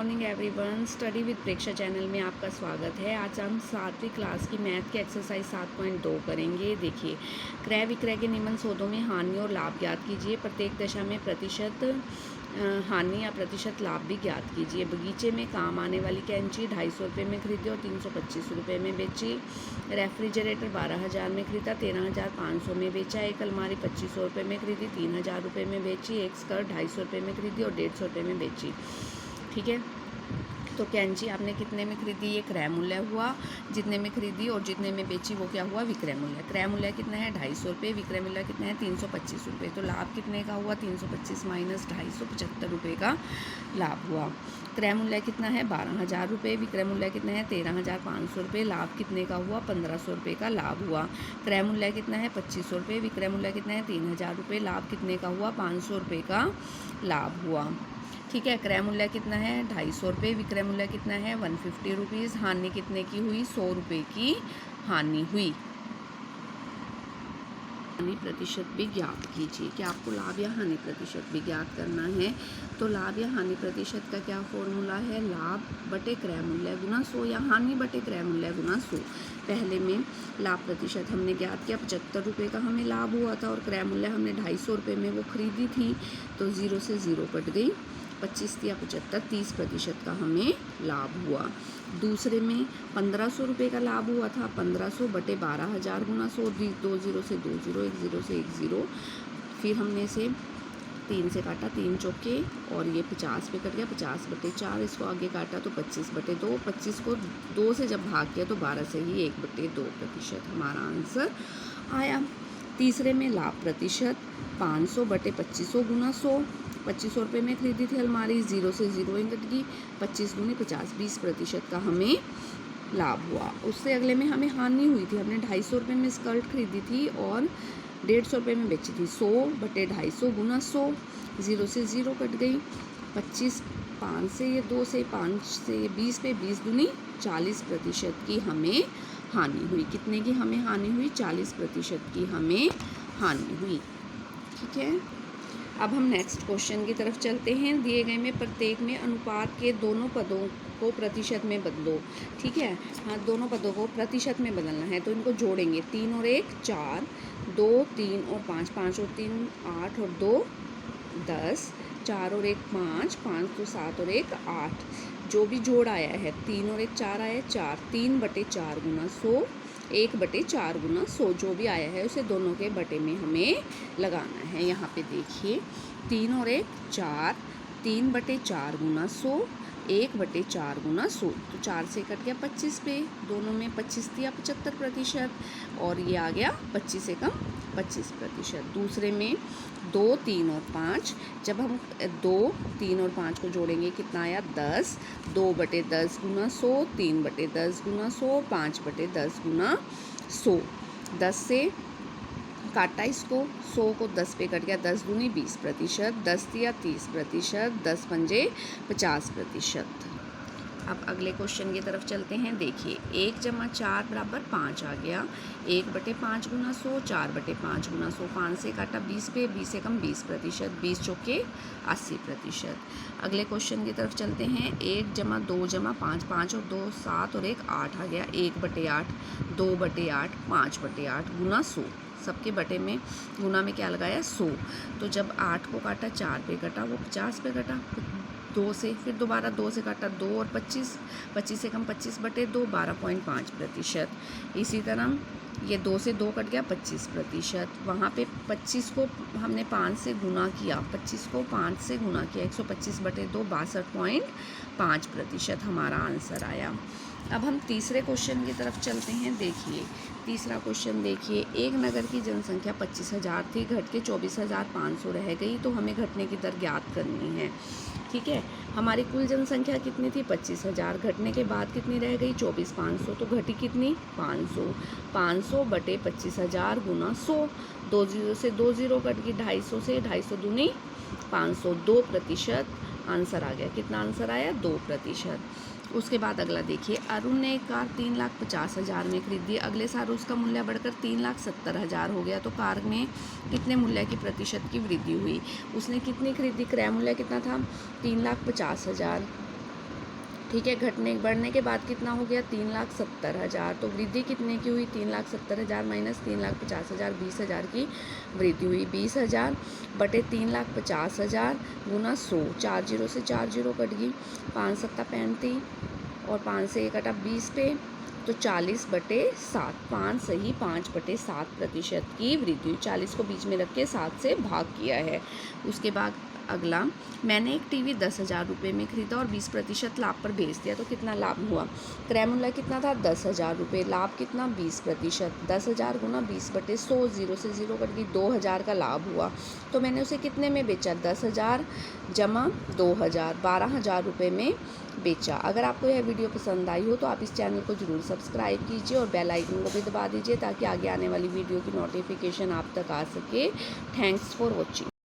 Morning everyone. Study with Preksha channel में आपका स्वागत है। आज हम 7वीं क्लास की मैथ के एक्सरसाइज 7.2 करेंगे। देखिए, क्रय विक्रय के निम्न सौदों में हानि और लाभ ज्ञात कीजिए। प्रत्येक दशा में प्रतिशत हानि या प्रतिशत लाभ भी ज्ञात कीजिए। बगीचे में काम आने वाली कैंची 250 रुपये में खरीदी और 325 रुपये में बेची। रेफ्रिजरेटर 12,000 में खरीदा, 13,500 में बेचा। एक अलमारी 2500 रुपये में खरीदी, 3,000 रुपये में बेची। एक स्कर्ट 250 रुपये में खरीदी और 150 रुपये में बेची। ठीक है, तो कैंची आपने कितने में खरीदी, ये क्रय मूल्य हुआ। जितने में खरीदी और जितने में बेची वो क्या हुआ, विक्रय मूल्य। क्रय मूल्य कितना है, 250 रुपये। विक्रय मूल्य कितना है, 325 रुपये। तो लाभ कितने का हुआ, 325 माइनस 250, 75 रुपये का लाभ हुआ। क्रय मूल्य कितना है, 12,000 रुपये। विक्रय मूल्य कितना है, 13,500 रुपये। लाभ कितने का हुआ, 1,500 रुपये का लाभ हुआ। क्रय मूल्य कितना है, 2500 रुपये। विक्रय मूल्य कितना है, 3,000 रुपये। लाभ कितने का हुआ, 500 रुपये का लाभ हुआ। ठीक है, क्रय मूल्य कितना है, 250 रुपये। विक्रय मूल्य कितना है, 150 रुपीज़। हानि कितने की हुई, 100 रुपये की हानि हुई। हानि प्रतिशत भी ज्ञात कीजिए। क्या आपको लाभ या हानि प्रतिशत भी ज्ञात करना है। तो लाभ या हानि प्रतिशत का क्या फॉर्मूला है, लाभ बटे क्रय मूल्य गुना 100 या हानि बटे क्रय मूल्य गुना 100। पहले में लाभ प्रतिशत हमने ज्ञात किया, 75 रुपये का हमें लाभ हुआ था और क्रय मूल्य हमने 250 रुपये में वो खरीदी थी, तो 0 से 0 कट गई। 25 या 75, 30% का हमें लाभ हुआ। दूसरे में 1,500 रुपये का लाभ हुआ था। 1,500 बटे 12,000 गुना 100, 2 0 से 2 0, 1 0 से 1 0। फिर हमने इसे 3 से काटा, 3 चौके, और ये 50 पे कट गया, 50 बटे 4। इसको आगे काटा तो 25 बटे 2। 25 को 2 से जब भाग किया तो 12 से ही 1 बटे 2% हमारा आंसर आया। तीसरे में लाभ प्रतिशत 500 बटे 2500 गुना 100। 2500 रुपये में खरीदी थी अलमारी, 0 से 0 कट गई। 25 दूनी 50, 20% का हमें लाभ हुआ। उससे अगले में हमें हानि हुई थी। हमने 250 रुपये में स्कर्ट खरीदी थी और 150 रुपये में बेची थी। 100 बटे 250 गुना 100, 0 से 0 कट गई। 25, 5 से ये 2 से 5 से ये 20 पे, 20 दूनी 40% की हमें हानि हुई। कितने की हमें हानि हुई, 40% की हमें हानि हुई। ठीक है, अब हम नेक्स्ट क्वेश्चन की तरफ चलते हैं। दिए गए में प्रत्येक में अनुपात के दोनों पदों को प्रतिशत में बदलो। ठीक है, हाँ, दोनों पदों को प्रतिशत में बदलना है, तो इनको जोड़ेंगे। 3 और 1 4, 2 3 और 5, 5 और 3 8 और 2 10, 4 और 1 5, 5 तो 7 और 1 8। जो भी जोड़ आया है, 3 और 1 4 आया है, 4, 3 बटे 4 गुना 100, 1 बटे 4 गुना 100। जो भी आया है उसे दोनों के बटे में हमें लगाना है। यहाँ पे देखिए, 3 और 1 4, 3 बटे 4 गुना 100, 1 बटे 4 गुना 100। तो 4 से कट गया 25 पे, दोनों में 25 दिया 75%, और ये आ गया 25 से कम 25%। दूसरे में 2 3 और 5, जब हम 2 3 और 5 को जोड़ेंगे कितना आया, 10। 2 बटे 10 गुना 100, 3 बटे 10 गुना 100, 5 बटे 10 गुना 100। 10 से काटा इसको, 100 को 10 पे कट गया, 10 दूनी 20%, 10 दिया 30%, 10 पंजे 50%। अब अगले क्वेश्चन की तरफ चलते हैं। देखिए, 1 जमा 4 बराबर 5 आ गया। 1 बटे 5 गुना 100, 4 बटे 5 गुना 100। 5 से काटा 20 पे, 20 से कम 20%, 20 चौके 80%। अगले क्वेश्चन की तरफ चलते हैं। 1 जमा 2 जमा 5, 5 और 2 7 और 1 8 आ गया। 1 बटे 8, 2 बटे 8, 5 बटे 8 गुना 100। सबके बटे में गुना में क्या लगाया, 100। तो जब 8 को काटा 4 पे कटा, वो 50 पे कटा। 2 से फिर दोबारा 2 से काटा, 2 और 25, 25 से कम 25 बटे 2, 12.5%। इसी तरह ये 2 से 2 कट गया, 25%। वहाँ पे 25 को हमने 5 से गुना किया, 25 को 5 से गुना किया, 125 बटे 2, 62.5% हमारा आंसर आया। अब हम तीसरे क्वेश्चन की तरफ चलते हैं। देखिए, तीसरा क्वेश्चन देखिए, एक नगर की जनसंख्या 25,000 थी, घट के 24,500 रह गई, तो हमें घटने की दर ज्ञात करनी है। ठीक है, हमारी कुल जनसंख्या कितनी थी, 25,000, घटने के बाद कितनी रह गई, 24,500, तो घटी कितनी, 500। 500 बटे 25,000 गुना 100, 2 0 से 2 0 कट गई, 250 से, 250 दूनी 500, 2% आंसर आ गया। कितना आंसर आया, 2%। उसके बाद अगला देखिए, अरुण ने एक कार 3,50,000 में खरीदी। अगले साल उसका मूल्य बढ़कर 3,70,000 हो गया, तो कार में कितने मूल्य की प्रतिशत की वृद्धि हुई। उसने कितनी खरीदी, क्रय मूल्य कितना था, 3,50,000, ठीक है। घटने बढ़ने के बाद कितना हो गया 3,70,000। तो वृद्धि कितने की हुई 3,70,000 माइनस 3,50,000, 20,000 की वृद्धि हुई। 20,000 बटे 3,50,000 गुना 100, 4 जीरो से 4 जीरो कट गई, 5 सत्ता 35 और 5 से 1 कटा 20 पे, तो 40/7, 5 सही 5/7% की वृद्धि हुई। 40 को बीच में रख के 7 से भाग किया है। उसके बाद अगला, मैंने एक टीवी 10,000 रुपये में खरीदा और 20% लाभ पर बेच दिया, तो कितना लाभ हुआ। क्रय मूल्य कितना था 10,000 रुपये, लाभ कितना 20%, 10,000 गुना 20/100, 0 से 0 कट गई, 2,000 का लाभ हुआ। तो मैंने उसे कितने में बेचा 10,000 जमा 2,000, 12,000 रुपये में बेचा। अगर आपको यह वीडियो पसंद आई हो तो आप इस चैनल को ज़रूर सब्सक्राइब कीजिए और बेल आइकन को भी दबा दीजिए ताकि आगे आने वाली वीडियो की नोटिफिकेशन आप तक आ सके। Thanks for watching.